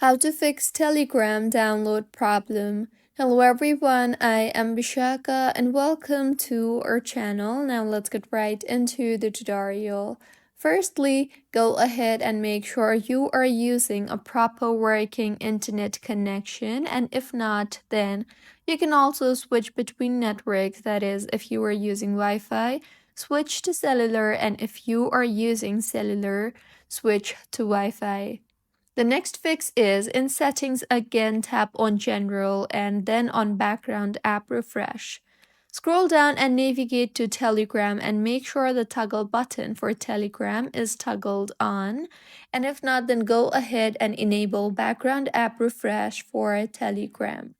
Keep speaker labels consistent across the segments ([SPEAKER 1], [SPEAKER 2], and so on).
[SPEAKER 1] How to fix Telegram download problem. Hello everyone, I am Bishaka and welcome to our channel. Now let's get right into the tutorial. Firstly, go ahead and make sure you are using a proper working internet connection, and if not, then you can also switch between networks. That is, if you are using Wi-Fi, switch to cellular, and if you are using cellular, switch to Wi-Fi. The next fix is in settings again tap on general and then on background app refresh. Scroll down and navigate to Telegram and make sure the toggle button for Telegram is toggled on, and if not, then go ahead and enable background app refresh for Telegram.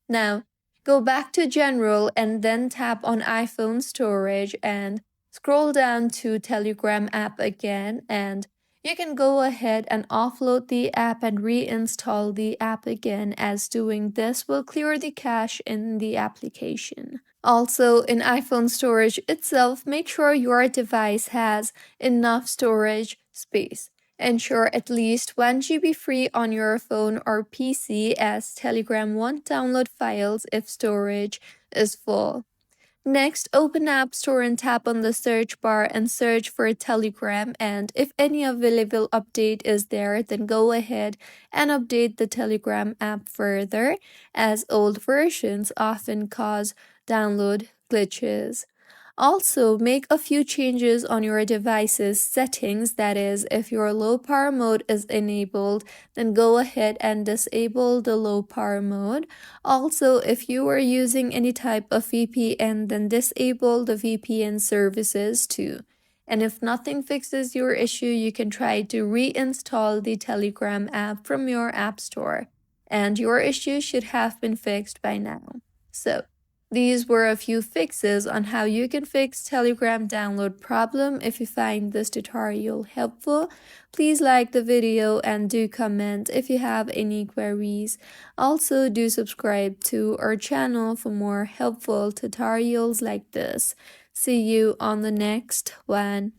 [SPEAKER 1] Now go back to general and then tap on iPhone storage and scroll down to Telegram app again, and you can go ahead and offload the app and reinstall the app again, as doing this will clear the cache in the application. Also, in iPhone storage itself, make sure your device has enough storage space. Ensure at least 1 GB free on your phone or PC, as Telegram won't download files if storage is full. Next, open App Store and tap on the search bar and search for Telegram, and if any available update is there, then go ahead and update the Telegram app further, as old versions often cause download glitches. Also, make a few changes on your device's settings. That is, if your low power mode is enabled, then go ahead and disable the low power mode. Also, if you are using any type of VPN, then disable the VPN services too. And if nothing fixes your issue, you can try to reinstall the Telegram app from your app store, and your issue should have been fixed by now. So, these were a few fixes on how you can fix Telegram download problem. If you find this tutorial helpful, please like the video and do comment if you have any queries. Also, do subscribe to our channel for more helpful tutorials like this. See you on the next one.